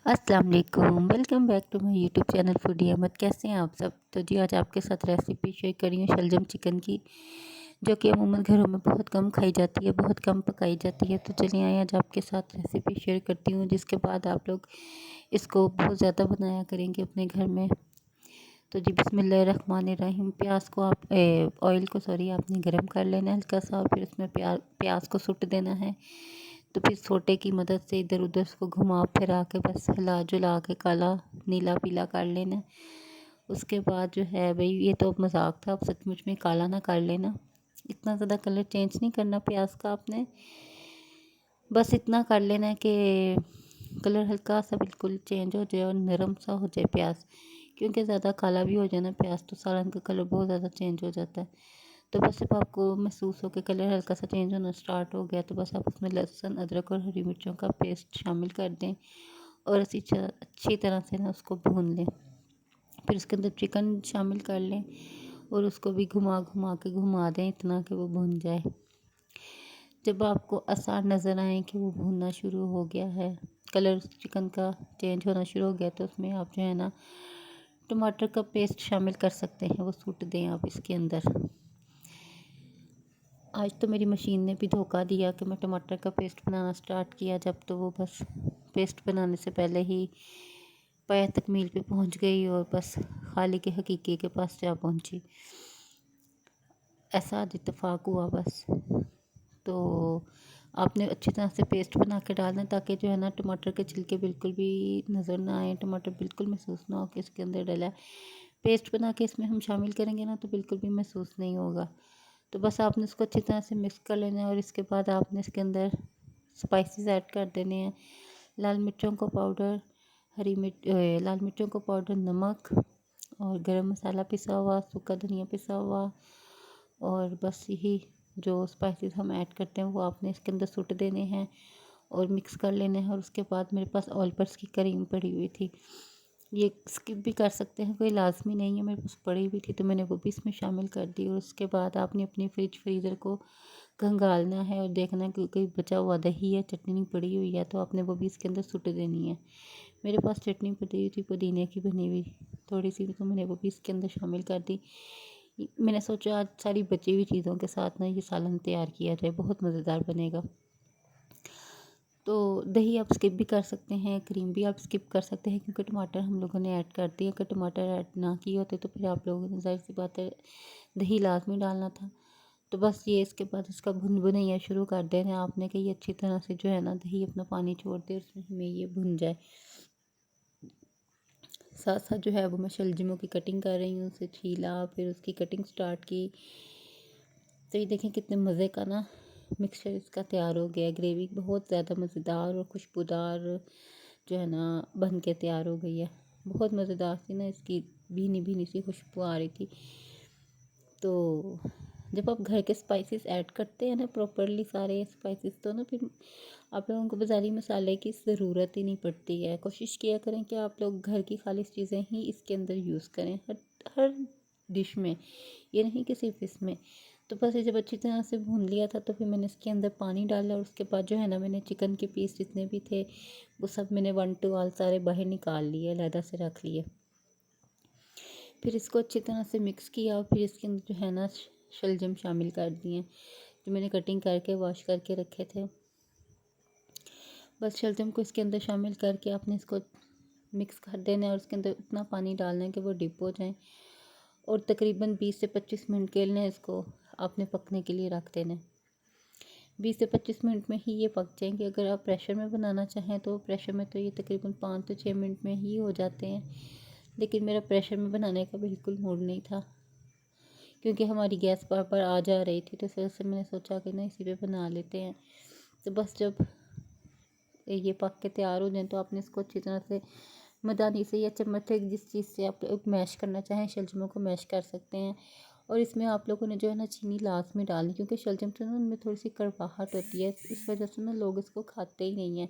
अस्सलाम वालेकुम, welcome back to my YouTube channel foodie Ahmad. कैसे हैं आप सब? तो जी आज आपके साथ रेसिपी शेयर करी हूँ शलजम चिकन की, जो कि अमूमन घरों में बहुत कम खाई जाती है, बहुत कम पकाई जाती है। तो चलिए आइए आज आपके साथ रेसिपी शेयर करती हूँ, जिसके बाद आप लोग इसको बहुत ज़्यादा बनाया करेंगे अपने घर में। तो जी बिस्मिल्लाहिर्रहमानिर्रहीम। प्याज को ऑयल को आपने गरम कर लेना है हल्का सा, और फिर उसमें प्याज को सुट देना है। तो फिर सोटे की मदद से इधर उधर उसको घुमा फिरा के बस हिला जुला के काला नीला पीला कर लेना। उसके बाद जो है भाई, ये तो मजाक था, अब सचमुच में काला ना कर लेना। इतना ज़्यादा कलर चेंज नहीं करना प्याज का आपने, बस इतना कर लेना है कि कलर हल्का सा बिल्कुल चेंज हो जाए और नरम सा हो जाए प्याज, क्योंकि ज़्यादा काला भी हो जाए ना प्याज तो सालन का कलर बहुत ज़्यादा चेंज हो जाता है। तो बस जब आपको महसूस हो कि कलर हल्का सा चेंज होना स्टार्ट हो गया, तो बस आप उसमें लहसुन अदरक और हरी मिर्चों का पेस्ट शामिल कर दें और अच्छी तरह से ना उसको भून लें। फिर उसके अंदर चिकन शामिल कर लें और उसको भी घुमा घुमा के घुमा दें इतना कि वो भुन जाए। जब आपको आसार नज़र आए कि वो भुनना शुरू हो गया है, कलर चिकन का चेंज होना शुरू हो गया, तो उसमें आप जो है ना टमाटर का पेस्ट शामिल कर सकते हैं, वो सूट दें आप इसके अंदर। आज तो मेरी मशीन ने भी धोखा दिया कि मैं टमाटर का पेस्ट बनाना स्टार्ट किया जब, तो वो बस पेस्ट बनाने से पहले ही पाया तकमील पे पहुंच गई और बस खाली के हकीकी के पास जा पहुंची। ऐसा आज इत्तेफाक हुआ बस। तो आपने अच्छी तरह से पेस्ट बना के डालना है, ताकि जो है ना टमाटर के छिलके बिल्कुल भी नज़र ना आए, टमाटर बिल्कुल महसूस ना हो कि इसके अंदर डला है। पेस्ट बना के इसमें हम शामिल करेंगे ना तो बिल्कुल भी महसूस नहीं होगा। तो बस आपने इसको अच्छी तरह से मिक्स कर लेना है और इसके बाद आपने इसके अंदर स्पाइसेस ऐड कर देने हैं। लाल मिर्चों का पाउडर, लाल मिर्चों का पाउडर, नमक और गरम मसाला पिसा हुआ, सूखा धनिया पिसा हुआ, और बस यही जो स्पाइसेस हम ऐड करते हैं वो आपने इसके अंदर सुट देने हैं और मिक्स कर लेने हैं। और उसके बाद मेरे पास ऑल पर्स की क्रीम पड़ी हुई थी, ये स्किप भी कर सकते हैं, कोई लाजमी नहीं है, मेरे पास पड़ी हुई थी तो मैंने वो भी इसमें शामिल कर दी। और उसके बाद आपने अपनी फ्रीज़र को खंगालना है और देखना कि कोई बचा हुआ दही है, चटनी पड़ी हुई है, तो आपने वो भी इसके अंदर सुट देनी है। मेरे पास चटनी पड़ी हुई थी पुदीने की बनी हुई थोड़ी सी, तो मैंने वो भी इसके अंदर शामिल कर दी। मैंने सोचा आज सारी बची हुई चीज़ों के साथ ना ये सालन तैयार किया जाए, बहुत मज़ेदार बनेगा। तो दही आप स्किप भी कर सकते हैं, क्रीम भी आप स्किप कर सकते हैं, क्योंकि टमाटर हम लोगों ने ऐड कर दिया। अगर टमाटर ऐड ना किए होते तो फिर आप लोगों ने ज़ाहिर सी बात है दही लाजमी डालना था। तो बस ये इसके बाद इसका भुन भुनैया शुरू कर देना आपने कि ये अच्छी तरह से जो है ना दही अपना पानी छोड़ दे, उसमें ये भुन जाए। साथ साथ जो है वो मैं शलजमों की कटिंग कर रही हूँ, उसे छीला फिर उसकी कटिंग स्टार्ट की। तो ये देखें कितने मज़े का ना मिक्सचर इसका तैयार हो गया। ग्रेवी बहुत ज़्यादा मज़ेदार और खुशबूदार जो है ना बन के तैयार हो गई है। बहुत मज़ेदार सी ना इसकी भीनी भीनी सी खुशबू आ रही थी। तो जब आप घर के स्पाइसेस ऐड करते हैं ना प्रॉपरली सारे स्पाइसेस, तो ना फिर आप लोगों को बाज़ारी मसाले की ज़रूरत ही नहीं पड़ती है। कोशिश किया करें कि आप लोग घर की खालिश चीज़ें ही इसके अंदर यूज़ करें, हर हर डिश में, ये नहीं कि सिर्फ इसमें। तो बस ये जब अच्छी तरह से भून लिया था, तो फिर मैंने इसके अंदर पानी डाला और उसके बाद जो है ना मैंने चिकन के पीस जितने भी थे वो सब मैंने 1 2 आल सारे बाहर निकाल लिए, अलहदा से रख लिए। फिर इसको अच्छी तरह से मिक्स किया और फिर इसके अंदर जो है ना शलजम शामिल कर दिए, जो मैंने कटिंग करके वॉश करके रखे थे। बस शलजम को इसके अंदर शामिल करके आपने इसको मिक्स कर देना है और उसके अंदर उतना पानी डालना है कि वो डिप हो जाए, और तकरीबन 20 से 25 मिनट के लिए इसको आपने पकने के लिए रख देना है। 20 से 25 मिनट में ही ये पक जाएंगे। अगर आप प्रेशर में बनाना चाहें तो प्रेशर में तो ये तकरीबन 5 से 6 मिनट में ही हो जाते हैं, लेकिन मेरा प्रेशर में बनाने का बिल्कुल मूड नहीं था, क्योंकि हमारी गैस बार बार आ जा रही थी, तो इस वजह से मैंने सोचा कि ना इसी पे बना लेते हैं। तो बस जब ये पक के तैयार हो जाए तो आपने इसको अच्छी तरह से मदानी से या चम्मच से, जिस चीज़ से आप लोग मैश करना चाहें शलजमों को मैश कर सकते हैं। और इसमें आप लोगों ने जो है ना चीनी लाजमी डालनी, क्योंकि शलजम से ना उनमें थोड़ी सी कड़वाहट होती है, इस वजह से ना लोग इसको खाते ही नहीं हैं।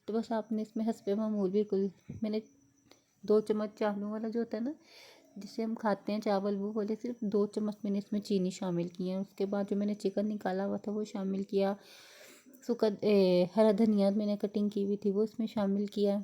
तो बस आपने इसमें हस्बे मामूल बिल्कुल, मैंने 2 चम्मच चावलों वाला जो होता है ना जिसे हम खाते हैं चावल, वो वाले सिर्फ 2 चम्मच मैंने इसमें चीनी शामिल की है। उसके बाद जो मैंने चिकन निकाला हुआ था वो शामिल किया, हरा धनिया मैंने कटिंग की हुई थी वो इसमें शामिल किया,